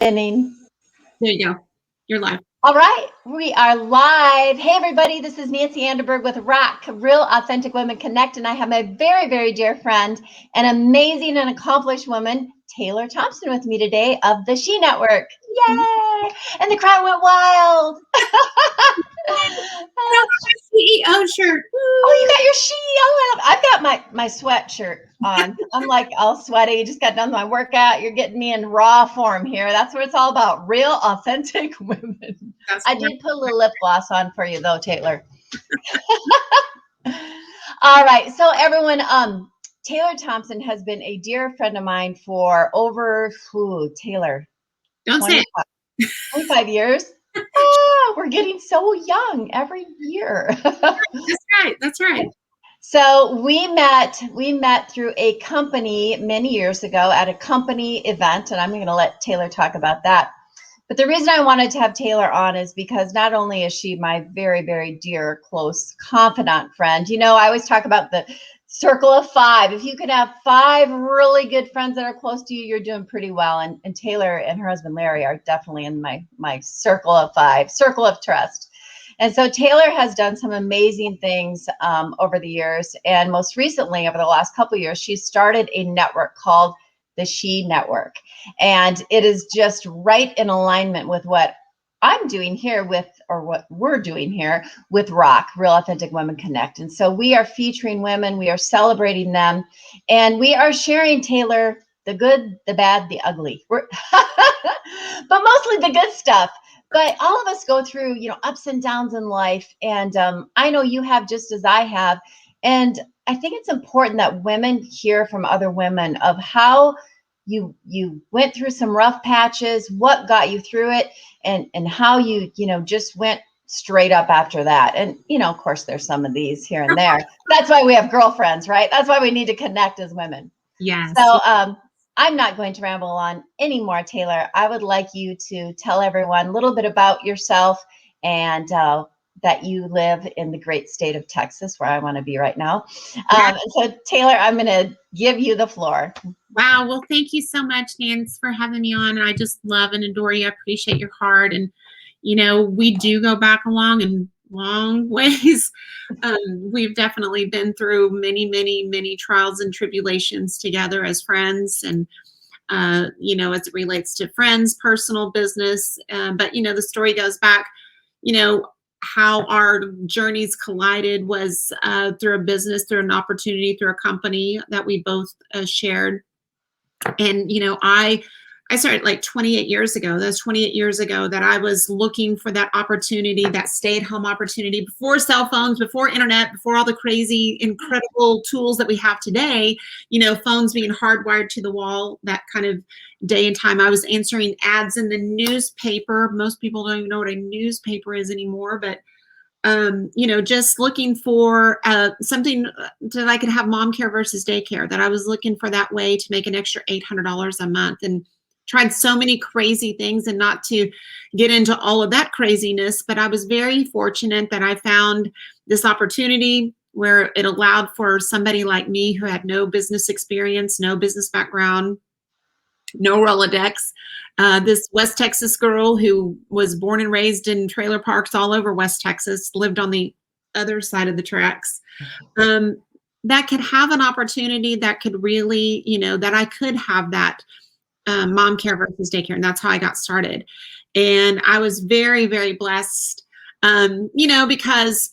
Spinning. There you go. You're live. All right, we are live. Hey, everybody, this is Nancy Anderberg with RAWC, Real Authentic Women Connect, and I have my very, very dear friend, an amazing and accomplished woman, Taylor Thompson, with me today of the She Network. Yay! And the crowd went wild. CEO shirt. Oh, you got your She. I've got my sweatshirt on. I'm like all sweaty. Just got done my workout. You're getting me in raw form here. That's what it's all about. Real, authentic women. I did put a little lip gloss on for you, though, Taylor. All right. So, everyone, Taylor Thompson has been a dear friend of mine for over, Taylor, Don't say it. 25 years. Oh, we're getting so young every year. That's right. So we met through a company many years ago at a company event, and I'm going to let Taylor talk about that. But the reason I wanted to have Taylor on is because not only is she my very, very dear, close, confidant friend. You know, I always talk about the circle of five. If you can have 5 really good friends that are close to you, you're doing pretty well. And Taylor and her husband, Larry, are definitely in my circle of 5, circle of trust. And so Taylor has done some amazing things over the years. And most recently, over the last couple of years, she started a network called the She Network. And it is just right in alignment with what I'm doing here or what we're doing here with RAWC, Real Authentic Women Connect. And so we are featuring women, we are celebrating them, and we are sharing, Taylor, the good, the bad, the ugly. But mostly the good stuff. But all of us go through, ups and downs in life. And I know you have just as I have. And I think it's important that women hear from other women of how you went through some rough patches, what got you through it, and how you just went straight up after that. And, of course, there's some of these here and there. That's why we have girlfriends, right? That's why we need to connect as women. Yes. So, I'm not going to ramble on anymore, Taylor. I would like you to tell everyone a little bit about yourself and that you live in the great state of Texas, where I want to be right now. And so, Taylor, I'm going to give you the floor. Wow. Well, thank you so much, Nancy, for having me on. I just love and adore you. I appreciate your heart. And, we do go back along in long ways. We've definitely been through many, many, many trials and tribulations together as friends, and as it relates to friends, personal, business. But the story goes back, how our journeys collided was through a business, through an opportunity, through a company that we both shared. And I started like 28 years ago. That was 28 years ago that I was looking for that opportunity, that stay-at-home opportunity, before cell phones, before internet, before all the crazy, incredible tools that we have today, phones being hardwired to the wall, that kind of day and time. I was answering ads in the newspaper. Most people don't even know what a newspaper is anymore, but just looking for something that I could have mom care versus daycare, that I was looking for that way to make an extra $800 a month, and tried so many crazy things, and not to get into all of that craziness, but I was very fortunate that I found this opportunity where it allowed for somebody like me who had no business experience, no business background, no Rolodex, this West Texas girl who was born and raised in trailer parks all over West Texas, lived on the other side of the tracks, that could have an opportunity that could really, that I could have that mom care versus daycare. And that's how I got started. And I was very, very blessed, because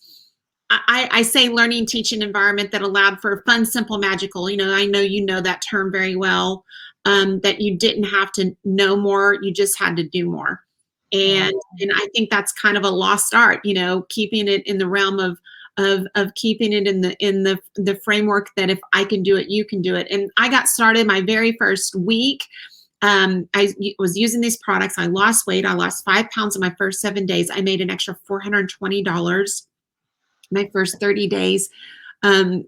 I say learning, teaching environment that allowed for fun, simple, magical. I know that term very well, that you didn't have to know more. You just had to do more. And I think that's kind of a lost art, keeping it in the realm of keeping it in the framework that if I can do it, you can do it. And I got started my very first week. I was using these products. I lost weight. I lost 5 pounds in my first 7 days. I made an extra $420 my first 30 days. I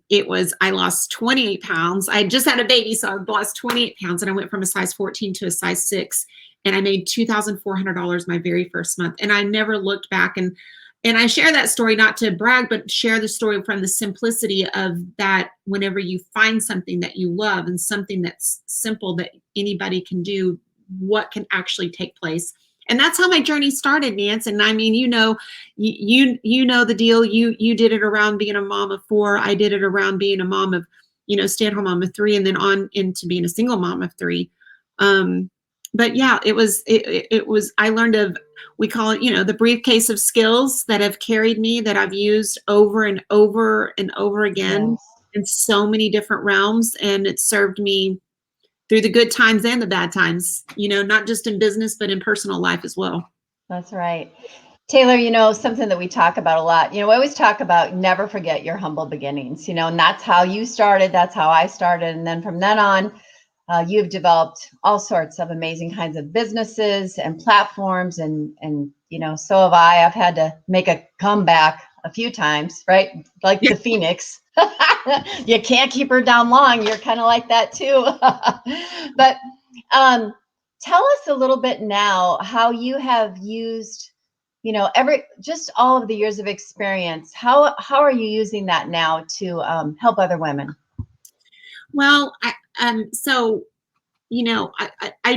lost 28 pounds. I just had a baby, so I lost 28 pounds, and I went from a size 14 to a size 6, and I made $2,400 my very first month. And I never looked back. And I share that story not to brag, but share the story from the simplicity of that. Whenever you find something that you love and something that's simple that anybody can do, what can actually take place. And that's how my journey started, Nancy. And I mean, you know the deal. You did it around being a mom of 4. I did it around being a mom of, stay-at-home mom of 3, and then on into being a single mom of 3. But yeah, it was, I learned we call it, the briefcase of skills that have carried me, that I've used over and over and over again in so many different realms. And it served me through the good times and the bad times, not just in business, but in personal life as well. That's right. Taylor, something that we talk about a lot, we always talk about never forget your humble beginnings, and that's how you started. That's how I started. And then from then on, you've developed all sorts of amazing kinds of businesses and platforms. And so have I. I've had to make a comeback a few times, right? Like the Phoenix. You can't keep her down long. You're kind of like that too. But tell us a little bit now how you have used, just all of the years of experience. How are you using that now to help other women? Well, I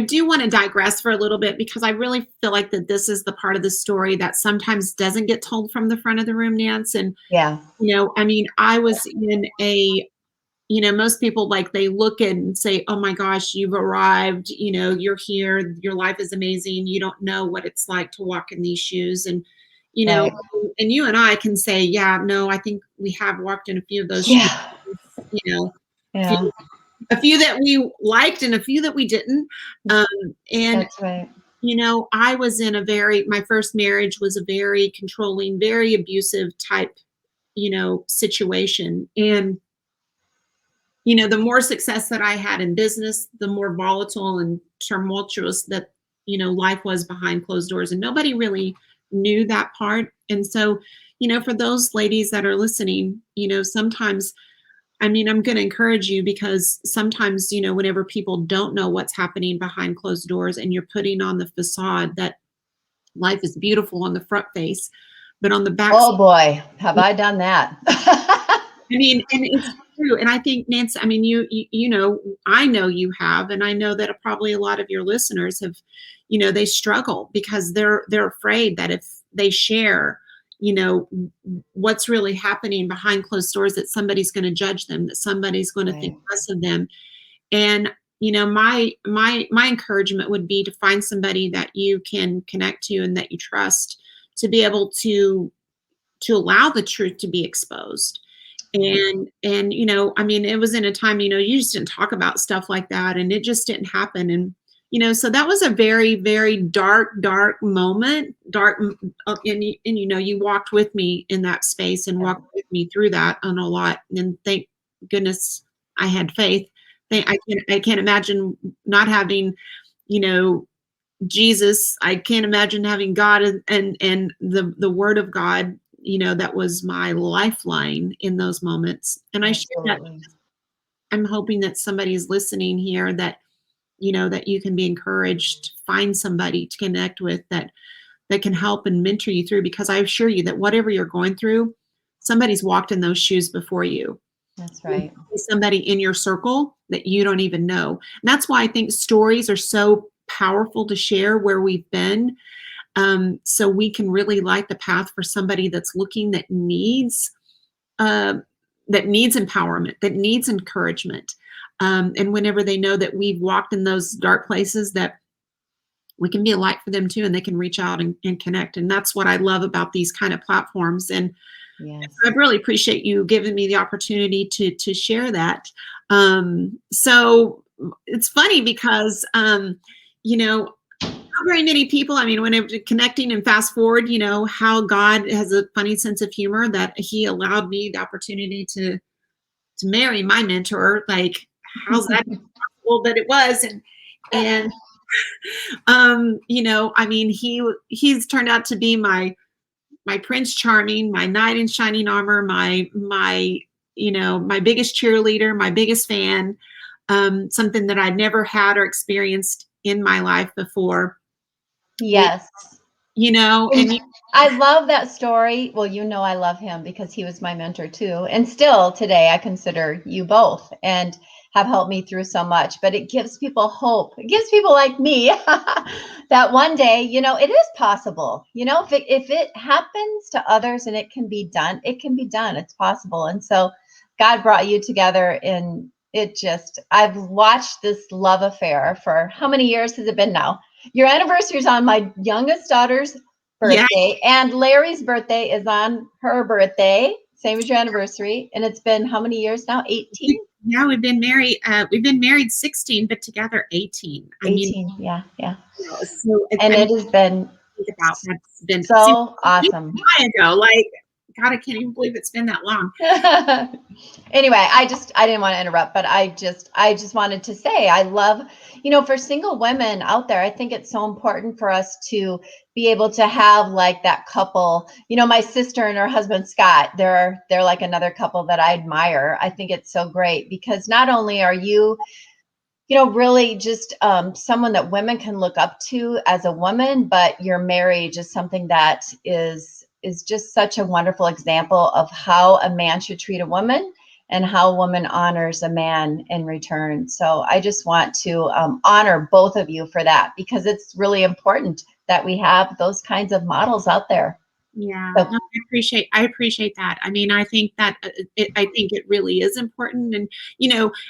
do want to digress for a little bit, because I really feel like that this is the part of the story that sometimes doesn't get told from the front of the room, Nance. And, I was in most people, like, they look and say, oh my gosh, you've arrived, you're here, your life is amazing. You don't know what it's like to walk in these shoes. And, Right. and you and I can say, yeah, no, I think we have walked in a few of those shoes, a few that we liked and a few that we didn't. And that's right. I was in my first marriage was a very controlling, very abusive type, situation. And, the more success that I had in business, the more volatile and tumultuous that, life was behind closed doors. And nobody really knew that part. And so, for those ladies that are listening, sometimes, I'm going to encourage you, because sometimes, whenever people don't know what's happening behind closed doors, and you're putting on the facade that life is beautiful on the front face, but on the back. Oh boy, have I done that. And it's true. And I think, Nancy, I know you have, and I know that probably a lot of your listeners have, they struggle because they're afraid that if they share, what's really happening behind closed doors, that somebody's going to judge them, that somebody's going to think less of them. And, my encouragement would be to find somebody that you can connect to and that you trust, to be able to allow the truth to be exposed. And, it was in a time, you just didn't talk about stuff like that, and it just didn't happen. And, so that was a very, very dark moment, and you walked with me in that space and walked with me through that on a lot. And thank goodness I had faith. I can't imagine not having, Jesus. I can't imagine having God and the Word of God, that was my lifeline in those moments. And I share that. I'm hoping that somebody is listening here, that, that you can be encouraged, find somebody to connect with that can help and mentor you through, because I assure you that whatever you're going through, somebody's walked in those shoes before you. That's right. Somebody in your circle that you don't even know. And that's why I think stories are so powerful to share where we've been. So we can really light the path for somebody that's looking, that needs empowerment, that needs encouragement. And whenever they know that we've walked in those dark places, that we can be a light for them too, and they can reach out and connect. And that's what I love about these kind of platforms. And I really appreciate you giving me the opportunity to share that. So it's funny because, not very many people, when I'm connecting and fast forward, how God has a funny sense of humor, that he allowed me the opportunity to marry my mentor. Like, how's that possible? But it was. And he's turned out to be my Prince Charming, my knight in shining armor, my biggest cheerleader, my biggest fan, something that I'd never had or experienced in my life before. Yes. And I love that story. Well, I love him because he was my mentor too. And still today, I consider you both. And have helped me through so much, but it gives people hope. It gives people like me that one day, it is possible. If it happens to others and it can be done, it can be done. It's possible. And so God brought you together, and I've watched this love affair for how many years has it been now? Your anniversary is on my youngest daughter's birthday, and Larry's birthday is on her birthday, same as your anniversary. And it's been how many years now? 18? Yeah, we've been married. We've been married 16, but together 18. 18, yeah. So and it has been that's been so awesome. Ago, like, God, I can't even believe it's been that long. Anyway, I didn't want to interrupt, but I just wanted to say, I love, for single women out there, I think it's so important for us to be able to have like that couple. My sister and her husband, Scott, they're like another couple that I admire. I think it's so great because not only are you, really just someone that women can look up to as a woman, but your marriage is something that is just such a wonderful example of how a man should treat a woman and how a woman honors a man in return. So I just want to honor both of you for that, because it's really important that we have those kinds of models out there. Yeah, no, I appreciate that. I mean, I think that I think it really is important. And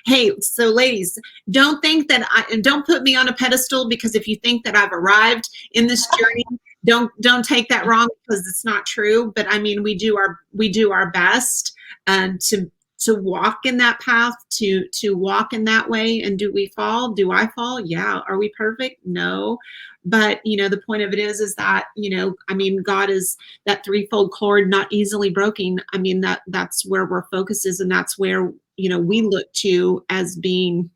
hey, so ladies, don't think that don't put me on a pedestal, because if you think that I've arrived in this journey, don't take that wrong, because it's not true. But I mean, we do our best to walk in that path, to walk in that way. And do we fall? Do I fall? Yeah. Are we perfect? No. But, the point of it is that, I mean, God is that threefold cord, not easily broken. I mean, that's where our focus is. And that's where, we look to as being,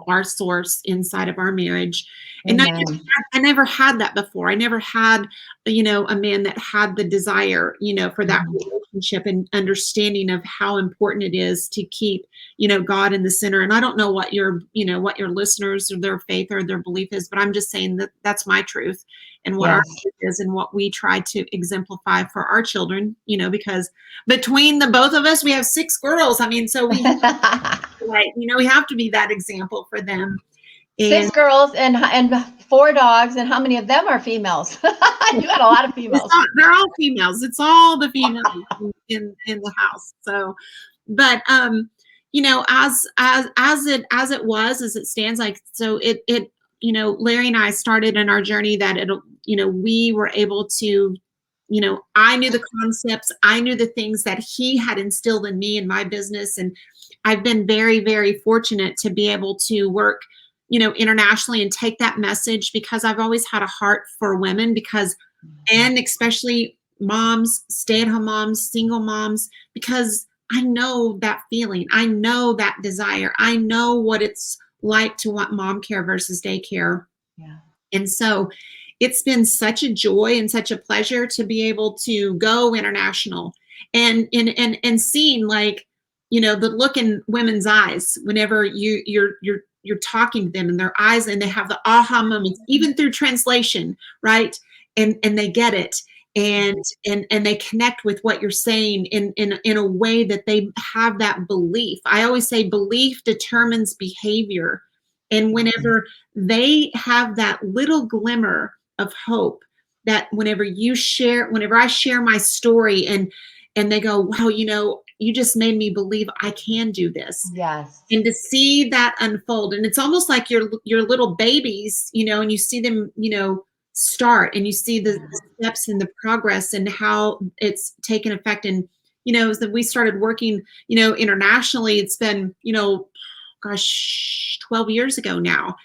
our source inside of our marriage. And I never had that before. I never had, a man that had the desire, for that relationship and understanding of how important it is to keep, God in the center. And I don't know what your listeners or their faith or their belief is, but I'm just saying that that's my truth and what our truth is and what we try to exemplify for our children, because between the both of us, we have 6 girls. I mean, so we we have to be that example for them. And 6 girls and 4 dogs, and how many of them are females? You got a lot of females. They're all females. It's all the females in the house. So, but as it stands, like, so it Larry and I started in our journey that we were able to, I knew the concepts, I knew the things that he had instilled in me in my business, and I've been very, very fortunate to be able to work, internationally and take that message, because I've always had a heart for women, and especially moms, stay-at-home moms, single moms, because I know that feeling. I know that desire. I know what it's like to want mom care versus daycare. Yeah. And so it's been such a joy and such a pleasure to be able to go international and seeing, like, the look in women's eyes whenever you're talking to them, in their eyes, and they have the aha moments, even through translation, right? And they get it, and they connect with what you're saying in a way that they have that belief. I always say belief determines behavior. And whenever they have that little glimmer of hope, that whenever I share my story and they go, wow, you just made me believe I can do this. Yes. And to see that unfold, and it's almost like your little babies, and you see them, start, and you see the steps and the progress and how it's taken effect. And, as that we started working, internationally, it's been, 12 years ago now.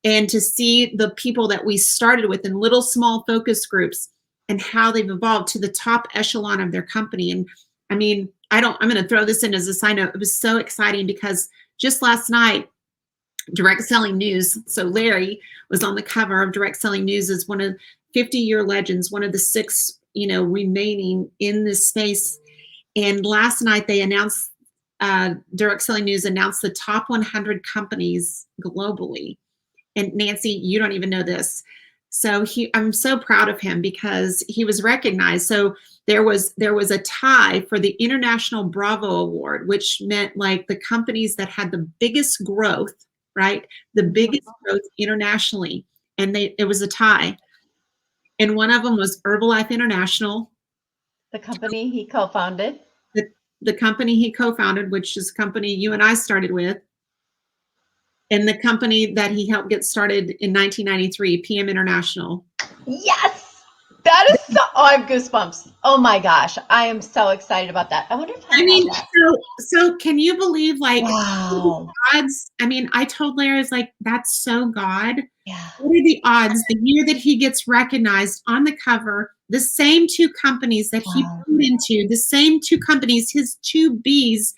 And to see the people that we started with in little small focus groups and how they've evolved to the top echelon of their company. And I mean, I'm going to throw this in as a side note. It was so exciting because just last night, Direct Selling News. So Larry was on the cover of Direct Selling News as one of 50-year legends, one of the 6, remaining in this space. And last night they announced, Direct Selling News announced the top 100 companies globally. And Nancy, you don't even know this. So I'm so proud of him because he was recognized. So there was a tie for the International Bravo Award, which meant like the companies that had the biggest growth, right? The biggest growth internationally. And it was a tie. And one of them was Herbalife International. The company he co-founded. The company he co-founded, which is a company you and I started with. And the company that he helped get started in 1993, PM International. Yes, that is so. Oh, I have goosebumps. Oh my gosh, I am so excited about that. I wonder if I mean, that. so can you believe, like, wow. odds? I mean, I told Larry, I was like, that's so God. Yeah. What are the odds the year that he gets recognized on the cover, the same two companies that he put into, the same two companies, his two B's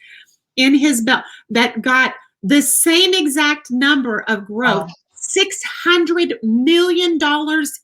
in his belt that got the same exact number of growth, $600 million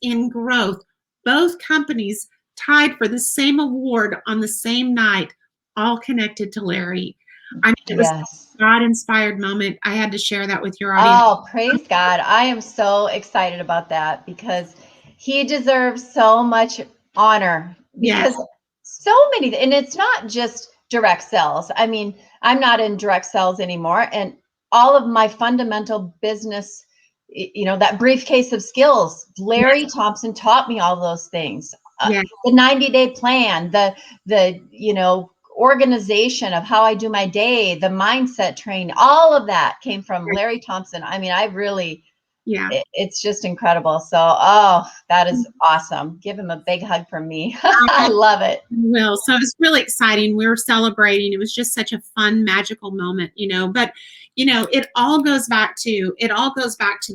in growth. Both companies tied for the same award on the same night, all connected to Larry. I mean, it was a God-inspired moment. I had to share that with your audience. Oh, praise God. I am so excited about that because he deserves so much honor because so many, and it's not just direct sales. I mean, I'm not in direct sales anymore. And all of my fundamental business, you know, that briefcase of skills, Larry Thompson taught me all those things. The 90-day plan, the, you know, organization of how I do my day, the mindset training, all of that came from Larry Thompson. I mean, I really, it's just incredible. So, oh, that is awesome. Give him a big hug from me. I love it. Will. So it was really exciting. We were celebrating. It was just such a fun, magical moment, you know, but you know, it all goes back to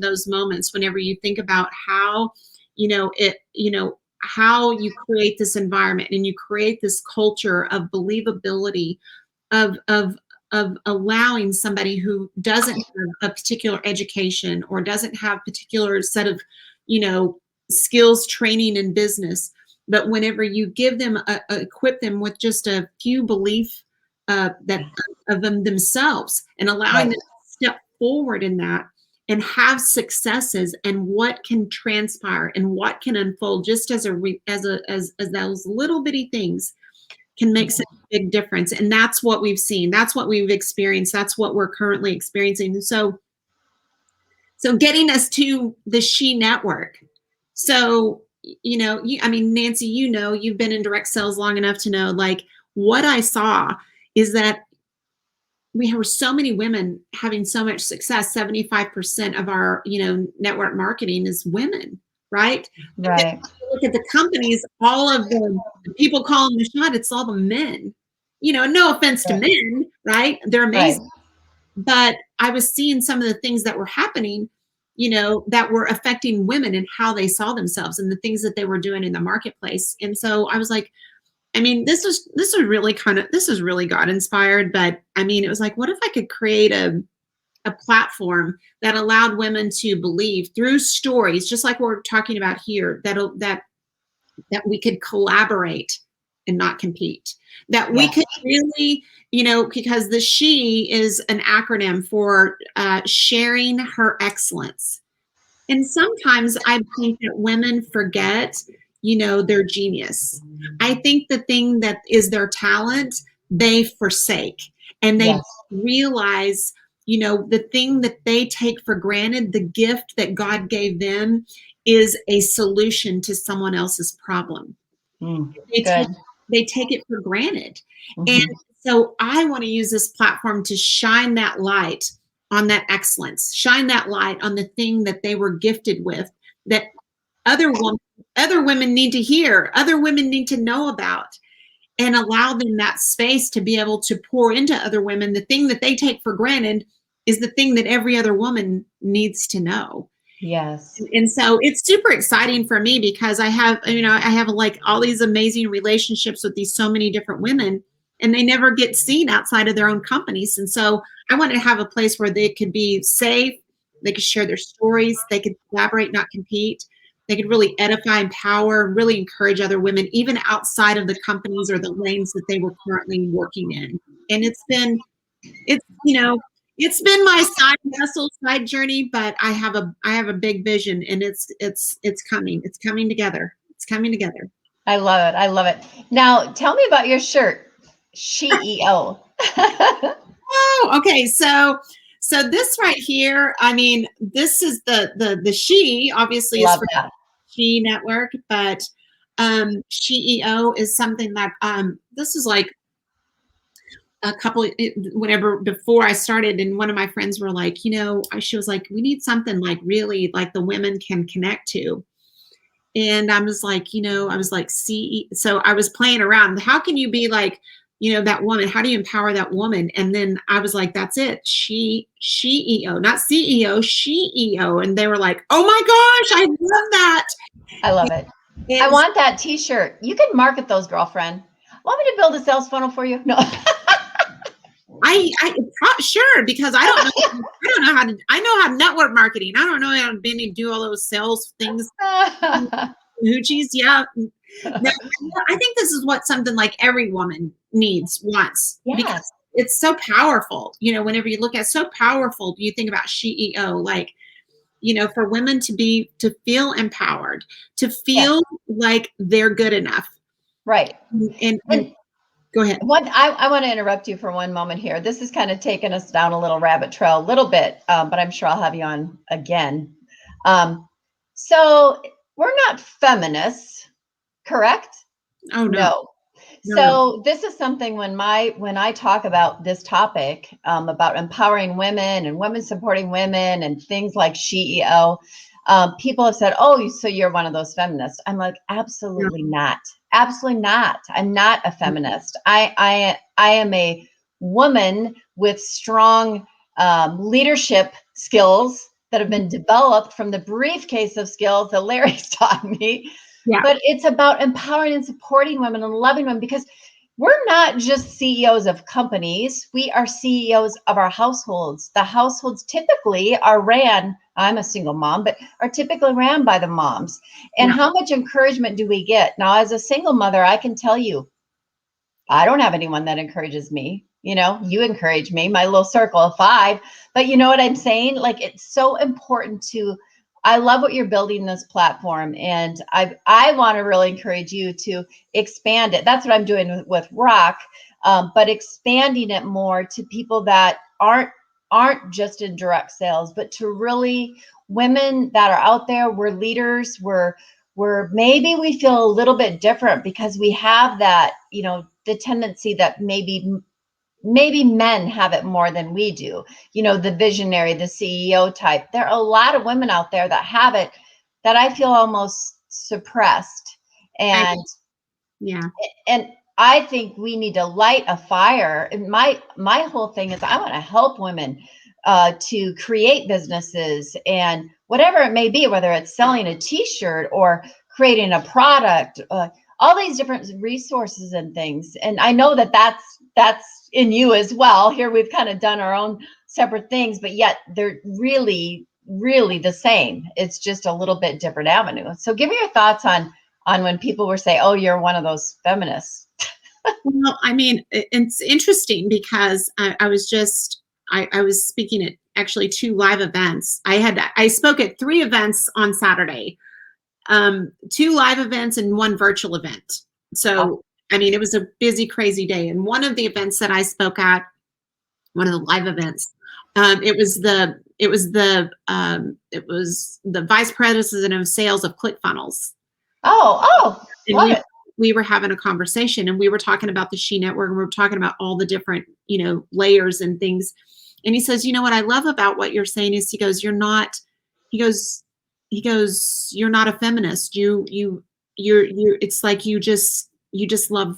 those moments whenever you think about how, how you create this environment and you create this culture of believability, of allowing somebody who doesn't have a particular education or doesn't have a particular set of, skills, training in business. But whenever you give them, equip them with just a few beliefs of them themselves and allowing them to step forward in that and have successes and what can transpire and what can unfold just as those little bitty things can make such a big difference. And that's what we've seen. That's what we've experienced. That's what we're currently experiencing. So getting us to the She Network. So, Nancy, you've been in direct sales long enough to know, like, what I saw is that we have so many women having so much success. 75% of our, network marketing is women, right? Right. Look at the companies, all of the people calling the shot, it's all the men. No offense to men, right? They're amazing. Right. But I was seeing some of the things that were happening, that were affecting women and how they saw themselves and the things that they were doing in the marketplace. And so I was like, this is really God inspired, but it was like, what if I could create a platform that allowed women to believe through stories, just like we're talking about here, that we could collaborate and not compete, that we could really, because the She is an acronym for sharing her excellence. And sometimes I think that women forget, their genius. I think the thing that is their talent, they forsake, and they realize, the thing that they take for granted, the gift that God gave them, is a solution to someone else's problem. They take it for granted. And so I want to use this platform to shine that light on that excellence, shine that light on the thing that they were gifted with, that other women need to hear, other women need to know about, and allow them that space to be able to pour into other women. The thing that they take for granted is the thing that every other woman needs to know. Yes. And so it's super exciting for me because I have like all these amazing relationships with so many different women, and they never get seen outside of their own companies. And so I wanted to have a place where they could be safe, they could share their stories, they could collaborate, not compete. They could really edify, empower, really encourage other women, even outside of the companies or the lanes that they were currently working in. And it's been my side hustle, side journey, but I have a big vision, and it's coming. It's coming together. It's coming together. I love it. I love it. Now, tell me about your shirt, CEO. Oh, okay. So this right here, I mean, this is the she obviously is Love for that. She Network, but CEO is something that this is like a couple whenever before I started, and one of my friends were like, you know, she was like, we need something like really like the women can connect to. And I was like, you know, I was like, so I was playing around. How can you be like, you know, that woman? How do you empower that woman? And then I was like, that's it. CEO, not CEO, CEO. And they were like, oh my gosh, I love that. I love it. I want that t-shirt. You can market those, girlfriend. Want me to build a sales funnel for you? No. Sure, because I don't know how to, I know how to network marketing. I don't know how to do all those sales things. Hoochies, yeah. Now, I think this is what something like every woman wants, Yes. because it's so powerful. You know, whenever you look at so powerful, you think about CEO, like, you know, for women to feel empowered, to feel like they're good enough. Right. And go ahead. I want to interrupt you for one moment here. This is kind of taking us down a little rabbit trail, a little bit, but I'm sure I'll have you on again. So we're not feminists, correct? Oh no. So this is something when I talk about this topic, about empowering women and women supporting women and things like CEO, people have said, oh, so you're one of those feminists. I'm like, absolutely not. Absolutely not. I'm not a feminist. I am a woman with strong leadership skills that have been developed from the briefcase of skills that Larry's taught me. Yeah. But it's about empowering and supporting women and loving women, because we're not just CEOs of companies. We are CEOs of our households. The households typically are ran, I'm a single mom, but are typically ran by the moms. And how much encouragement do we get? Now, as a single mother, I can tell you, I don't have anyone that encourages me. You know, you encourage me, my little circle of 5. But you know what I'm saying? Like, it's so important to, I love what you're building this platform, and I want to really encourage you to expand it. That's what I'm doing with RAWC, but expanding it more to people that aren't just in direct sales, but to really women that are out there. We're leaders. We're maybe we feel a little bit different because we have that, you know, the tendency that maybe men have it more than we do. You know, the visionary, the CEO type. There are a lot of women out there that have it that I feel almost suppressed. And and I think we need to light a fire. And my whole thing is I want to help women to create businesses and whatever it may be, whether it's selling a t-shirt or creating a product, all these different resources and things. And I know that that's in you as well. Here we've kind of done our own separate things, but yet they're really, really the same. It's just a little bit different avenue. So give me your thoughts on when people were saying, oh, you're one of those feminists. Well, I mean, it's interesting because I was speaking at actually 2 live events. I spoke at 3 events on Saturday, 2 live events and 1 virtual event. So, I mean, it was a busy, crazy day. And one of the events that I spoke at, one of the live events, it was the vice president of sales of ClickFunnels. Oh, love it. We were having a conversation, and we were talking about the She Network, and we were talking about all the different, you know, layers and things. And he says, you know, what I love about what you're saying is, he goes, you're not a feminist. It's like you just love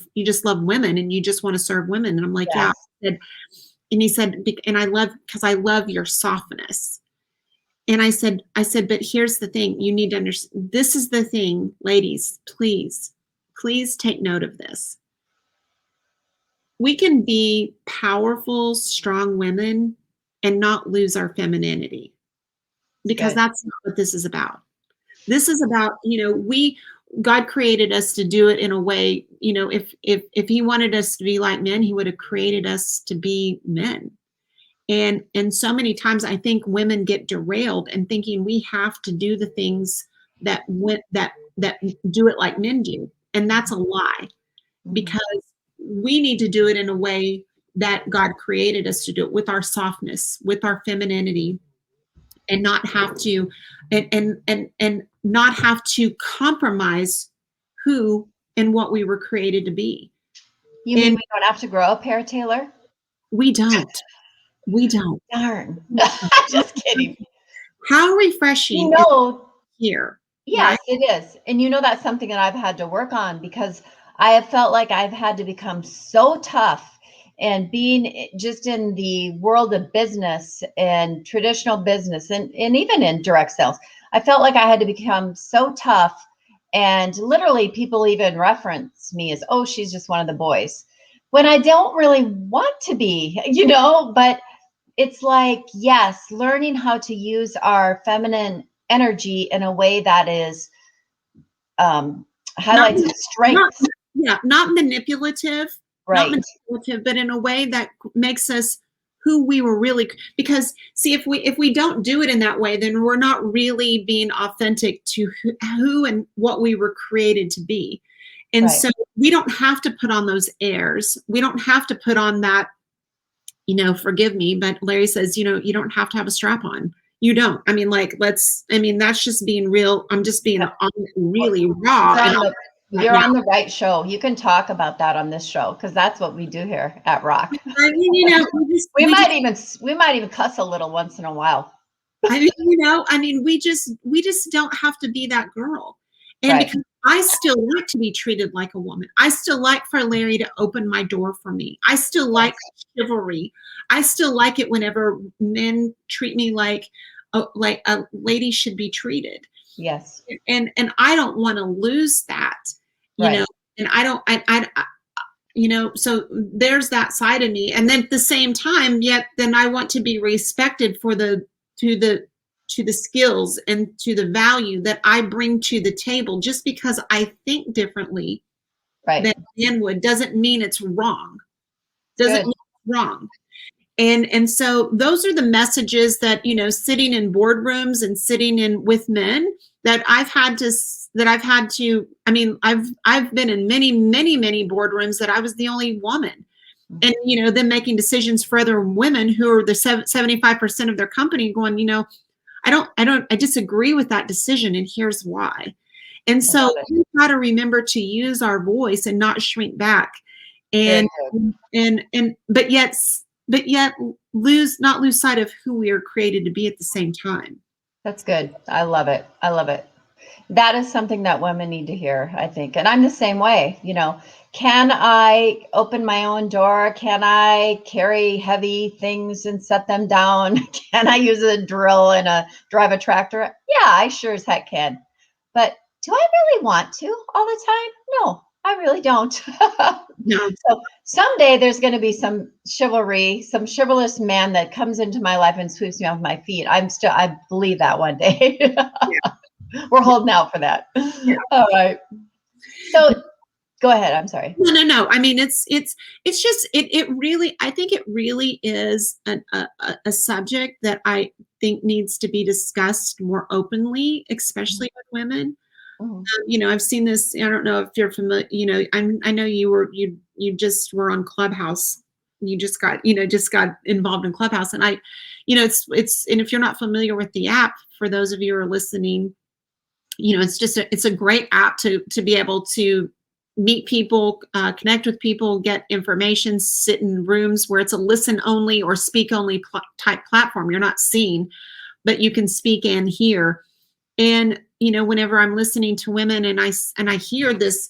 women, and you just want to serve women. And I'm like, yeah. And he said, and because I love your softness. And I said, but here's the thing, you need to understand, this is the thing, ladies, please take note of this. We can be powerful, strong women and not lose our femininity, because that's not what this is about. This is about, you know, God created us to do it in a way, you know, if he wanted us to be like men, he would have created us to be men. And so many times I think women get derailed and thinking we have to do the things that do it like men do. And that's a lie, because we need to do it in a way that God created us to do it, with our softness, with our femininity, and not have to and not have to compromise who and what we were created to be. You mean we don't have to grow a pair, Taylor? We don't. We don't. Darn. Just kidding. How refreshing is here. Yes, right? it is. And that's something that I've had to work on, because I have felt like I've had to become so tough, and being just in the world of business and traditional business and even in direct sales, I felt like I had to become so tough. And literally people even reference me as, oh, she's just one of the boys, when I don't really want to be, but it's like, yes, learning how to use our feminine energy in a way that is highlights its strengths. Not manipulative, right? Not manipulative, but in a way that makes us who we were really. Because see, if we don't do it in that way, then we're not really being authentic to who and what we were created to be. And so we don't have to put on those airs. We don't have to put on that. Forgive me, but Larry says, you don't have to have a strap on. You don't. I mean, that's just being real. I'm just being really raw. You're on the right show. You can talk about that on this show, because that's what we do here at RAWC. I mean, we might even cuss a little once in a while. we just don't have to be that girl. And because I still like to be treated like a woman. I still like for Larry to open my door for me. I still like chivalry. I still like it whenever men treat me like a lady should be treated. Yes. And I don't want to lose that, and so there's that side of me. And then at the same time, yet then I want to be respected for to the skills and to the value that I bring to the table. Just because I think differently than men would doesn't mean it's wrong. Doesn't mean it's wrong. And so those are the messages that, sitting in boardrooms and sitting in with men that I've had to, I mean, I've been in many, many, many boardrooms that I was the only woman. And, them making decisions for other women who are the 75% of their company, going, I disagree with that decision, and here's why. And so we got to remember to use our voice and not shrink back, but yet not lose sight of who we are created to be at the same time. That's good. I love it. That is something that women need to hear, I think. And I'm the same way. Can I open my own door? Can I carry heavy things and set them down? Can I use a drill and drive a tractor? Yeah, I sure as heck can. But do I really want to all the time? No, I really don't. No. So someday there's going to be some chivalry, some chivalrous man that comes into my life and sweeps me off my feet. I believe that one day. We're holding out for that. Yeah. All right. So go ahead. I'm sorry. No. I mean, it's just, it really, I think it really is a subject that I think needs to be discussed more openly, especially with women. Mm-hmm. I've seen this. I don't know if you're familiar. I know you just were on Clubhouse. You just got involved in Clubhouse, and it's and if you're not familiar with the app, for those of you who are listening, it's a great app to be able to meet people, connect with people, get information, sit in rooms where it's a listen only or speak only type platform. You're not seen, but you can speak and hear. And whenever I'm listening to women and I hear this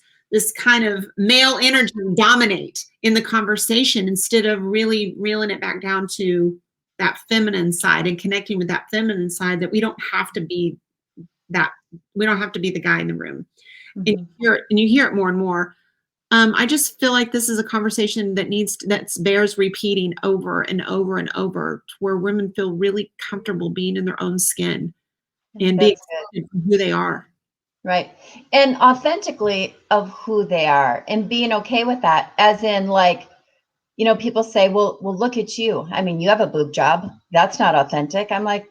kind of male energy dominate in the conversation, instead of really reeling it back down to that feminine side and connecting with that feminine side, that we don't have to be the guy in the room. Mm-hmm. And you hear it more and more. I just feel like this is a conversation that bears repeating over and over and over, to where women feel really comfortable being in their own skin and being who they are. Right. And authentically of who they are, and being okay with that, as in, like, people say, well, look at you. I mean, you have a boob job. That's not authentic. I'm like,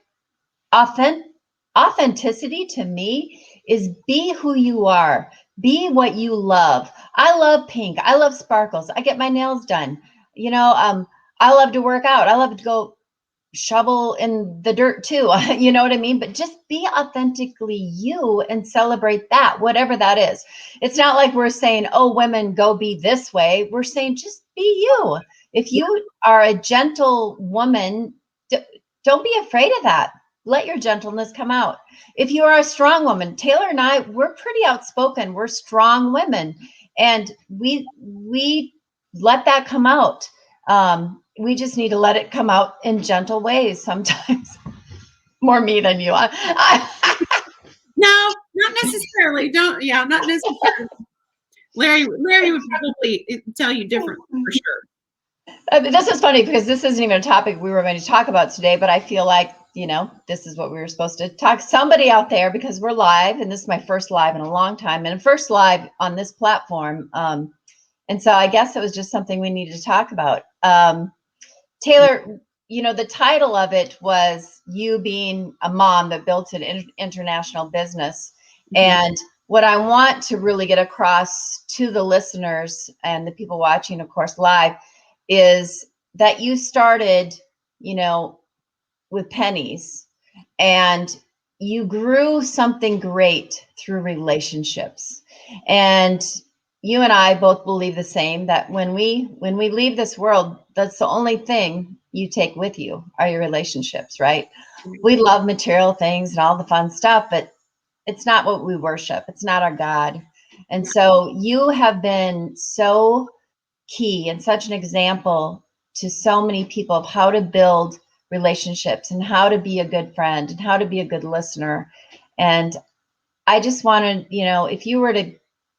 authenticity to me is be who you are. Be what you love. I love pink. I love sparkles. I get my nails done. I love to work out. I love to go shovel in the dirt too. You know what I mean? But just be authentically you and celebrate that, whatever that is. It's not like we're saying, oh, women, go be this way. We're saying just be you. If you are a gentle woman, don't be afraid of that. Let your gentleness come out. If you are a strong woman, Taylor and I, we're pretty outspoken. We're strong women, and we let that come out. We just need to let it come out in gentle ways sometimes. More me than you. No, not necessarily. Not necessarily. Larry would probably tell you different for sure. This is funny because this isn't even a topic we were going to talk about today, but I feel like, this is what we were supposed to talk. Somebody out there, because we're live, and this is my first live in a long time, and first live on this platform. And so I guess it was just something we needed to talk about. Taylor, the title of it was you being a mom that built an international business. And what I want to really get across to the listeners and the people watching, of course, live, is that you started, with pennies, and you grew something great through relationships. And you and I both believe the same, that when we leave this world, that's the only thing you take with you are your relationships, right? We love material things and all the fun stuff, but it's not what we worship. It's not our God. And so you have been so key and such an example to so many people of how to build relationships and how to be a good friend and how to be a good listener. And I just wanted, if you were to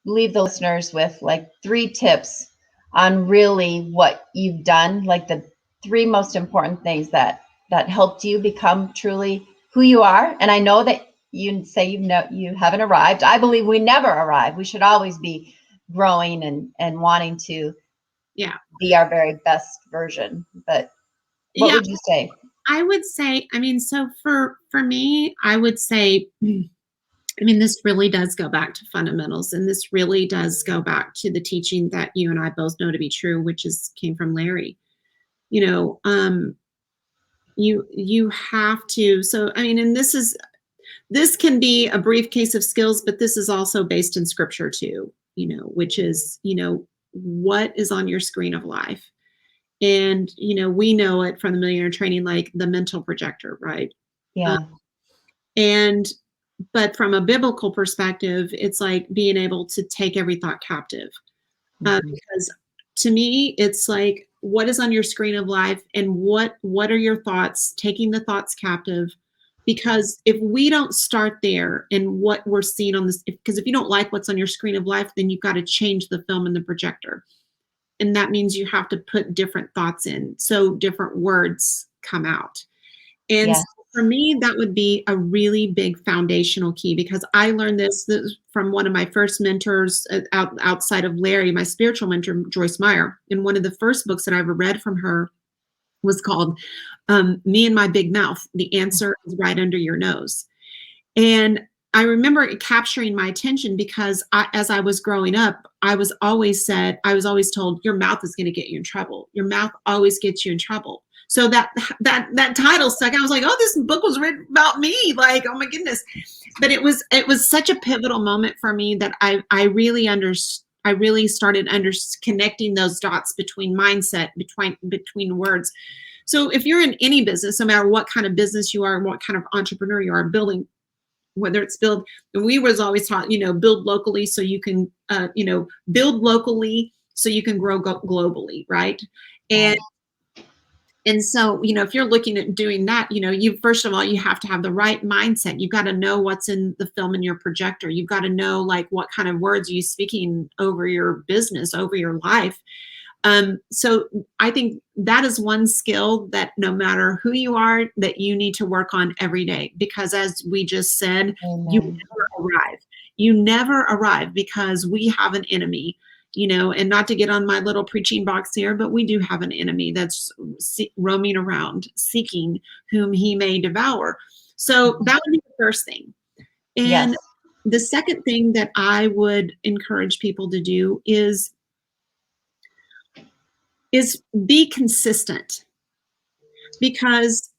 leave the listeners with like 3 tips on really what you've done, like the 3 most important things that helped you become truly who you are. And I know that you say you haven't arrived. I believe we never arrive. We should always be growing and wanting to be our very best version. But what would you say? I would say, so for me, I would say, this really does go back to fundamentals, and this really does go back to the teaching that you and I both know to be true, which came from Larry. You have to. So, and this can be a briefcase of skills, but this is also based in scripture too. Which is, what is on your screen of life. And, we know it from the Millionaire Training, like the mental projector, right? Yeah. But from a biblical perspective, it's like being able to take every thought captive. Because to me, it's like, what is on your screen of life and what are your thoughts, taking the thoughts captive? Because if we don't start there and what we're seeing on this, because if you don't like what's on your screen of life, then you've got to change the film and the projector. And that means you have to put different thoughts in, so different words come out. And so for me, that would be a really big foundational key, because I learned this from one of my first mentors outside of Larry, my spiritual mentor, Joyce Meyer. And one of the first books that I ever read from her was called Me and My Big Mouth. The Answer is Right Under Your Nose. And I remember it capturing my attention because as I was growing up, I was always told, your mouth is going to get you in trouble. Your mouth always gets you in trouble. So that title stuck. I was like, oh, this book was written about me. Like, oh my goodness. But it was such a pivotal moment for me that I really started connecting those dots between mindset, between words. So if you're in any business, no matter what kind of business you are and what kind of entrepreneur you are building, whether it's build, and we was always taught, build locally so you can, build locally so you can grow globally, right? And so, if you're looking at doing that, you first of all, you have to have the right mindset. You've got to know what's in the film in your projector. You've got to know like what kind of words are you speaking over your business, over your life. So I think that is one skill that no matter who you are, that you need to work on every day, because as we just said, you never arrive. You never arrive because we have an enemy. and not to get on my little preaching box here, but we do have an enemy that's roaming around seeking whom he may devour. So that would be the first thing. And Yes. the second thing that I would encourage people to do is be consistent, because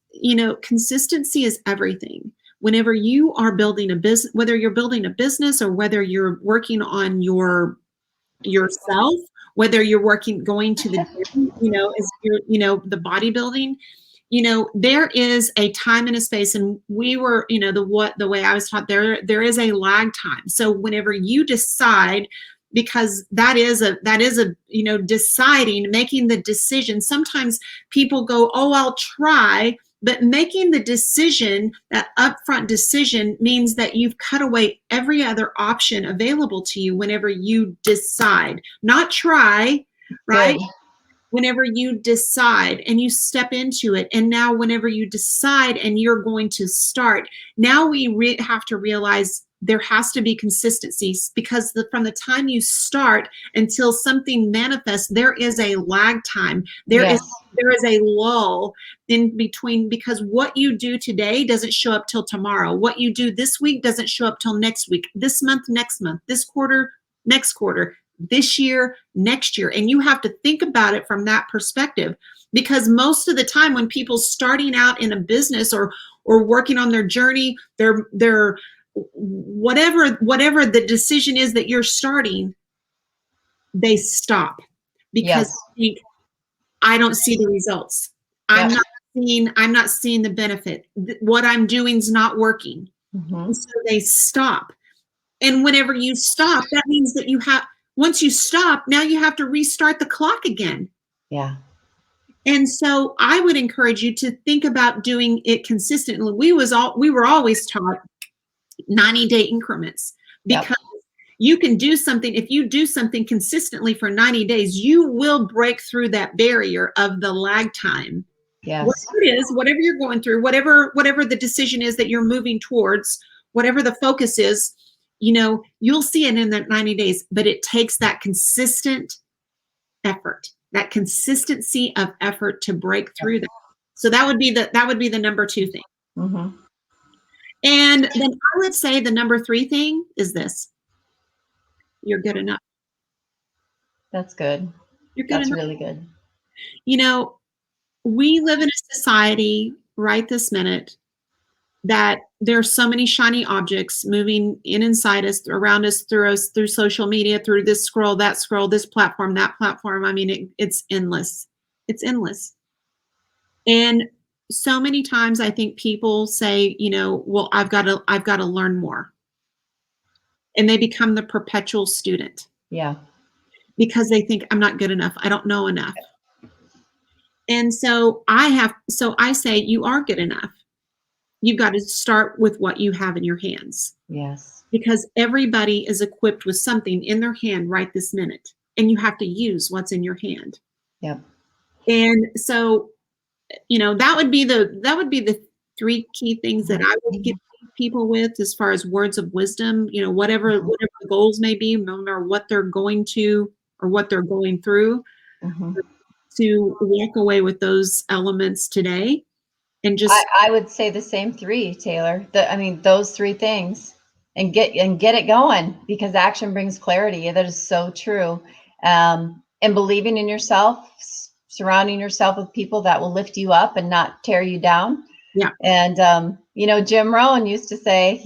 consistency is everything. Whenever you are building a business, whether you're building a business or whether you're working on yourself, whether you're going to the gym, as the bodybuilding, there is a time and a space, and we were, the way I was taught, there is a lag time. So whenever you decide, because that is a deciding, making the decision. Sometimes people go, oh, I'll try. But making the decision, that upfront decision, means that you've cut away every other option available to you whenever you decide. Not try, right? Good. Whenever you decide and you step into it. And now whenever you decide and you're going to start, now we have to realize there has to be consistency, because from the time you start until something manifests, there is a lag time. There is a lull in between, because what you do today doesn't show up till tomorrow. What you do this week doesn't show up till next week, this month, next month, this quarter, next quarter, this year, next year. And you have to think about it from that perspective, because most of the time when people starting out in a business or working on their journey, they're whatever the decision is that you're starting, they stop because they think, I don't see the results. I'm not seeing the benefit. What I'm doing is not working. And so they stop. And whenever you stop, that means that once you stop, now you have to restart the clock again. Yeah. And so I would encourage you to think about doing it consistently. We were always taught 90-day increments, because you can do something. If you do something consistently for 90 days, you will break through that barrier of the lag time. Yes. Whatever it is, whatever you're going through, whatever the decision is that you're moving towards, whatever the focus is, you'll see it in that 90 days, but it takes that consistent effort, that consistency of effort to break through that. So that would be the number 2 thing. Mm-hmm. And then I would say the number 3 thing is this: you're good enough. That's good. You're good That's enough. really good. We live in a society right this minute that there are so many shiny objects moving inside us, around us, through social media, through this scroll, that scroll, this platform, that platform. I mean, it's endless. It's endless. And so many times I think people say, well, I've got to learn more. And they become the perpetual student. Yeah. Because they think, I'm not good enough. I don't know enough. And so I say, you are good enough. You've got to start with what you have in your hands. Yes. Because everybody is equipped with something in their hand right this minute. And you have to use what's in your hand. Yep. And so, that would be the 3 key things that I would give people with, as far as words of wisdom, whatever the goals may be, no matter what they're going to or what they're going through, to walk away with those elements today. And just I would say the same 3, Taylor. Those 3 things, and get it going, because action brings clarity. That is so true. And believing in yourself, surrounding yourself with people that will lift you up and not tear you down. Yeah. And Jim Rohn used to say,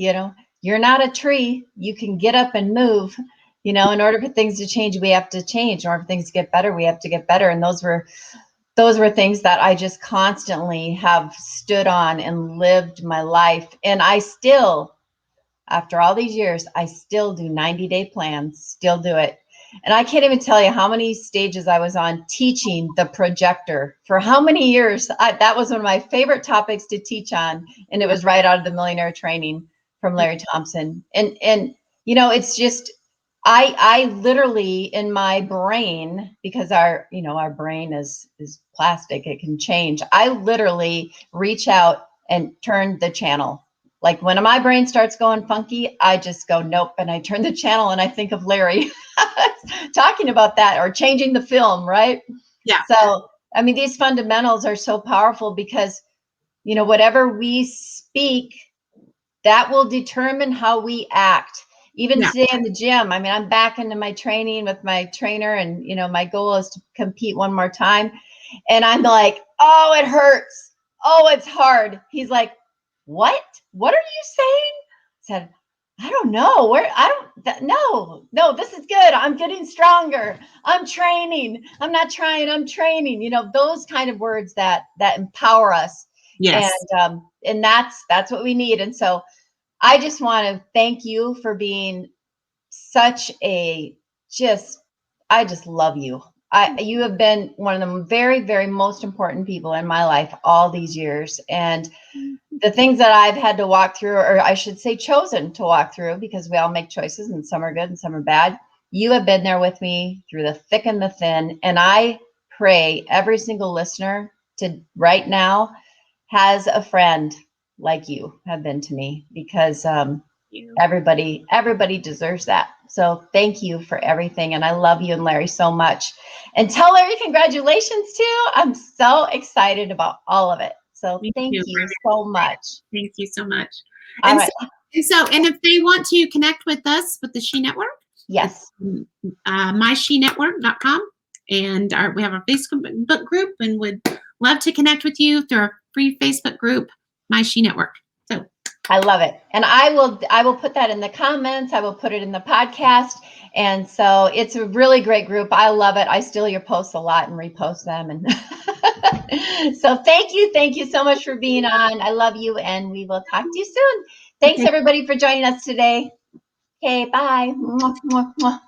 you're not a tree. You can get up and move. In order for things to change, we have to change. In order for things to get better, we have to get better. And those were things that I just constantly have stood on and lived my life. And I still, after all these years, I still do 90-day plans, still do it. And I can't even tell you how many stages I was on teaching the projector for how many years. That was one of my favorite topics to teach on. And it was right out of the Millionaire Training from Larry Thompson. And it's just, I literally, in my brain, because our brain is plastic, it can change. I literally reach out and turn the channel. Like when my brain starts going funky, I just go, nope. And I turn the channel and I think of Larry. talking about that, or changing the film, right? Yeah. So, I mean, these fundamentals are so powerful because, you know, whatever we speak, that will determine how we act. Even Yeah. today in the gym, I mean, I'm back into my training with my trainer, and, you know, my goal is to compete one more time. And I'm like, oh, it hurts. Oh, it's hard. He's like, what? What are you saying? I said, I don't know. No, this is good. I'm getting stronger. I'm training. I'm not trying. I'm training. You know, those kind of words that empower us. Yes. And that's what we need. And so I just want to thank you for being such a I just love you. You have been one of the very, very most important people in my life all these years. And the things that I've had to walk through, or I should say chosen to walk through, because we all make choices and some are good and some are bad. You have been there with me through the thick and the thin. And I pray every single listener to right now has a friend like you have been to me, because everybody deserves that. So thank you for everything. And I love you and Larry so much. And tell Larry congratulations too. I'm so excited about all of it. So thank you so much. Thank you so much. All And right. and if they want to connect with us with the She Network, yes, myshenetwork.com, and we have our Facebook group, and would love to connect with you through our free Facebook group, My She Network. So I love it. And I will put that in the comments. I will put it in the podcast. And so it's a really great group. I love it. I steal your posts a lot and repost them. And so thank you so much for being on. I love you, and we will talk to you soon. Thanks everybody for joining us today. Okay, bye. Mwah, mwah, mwah.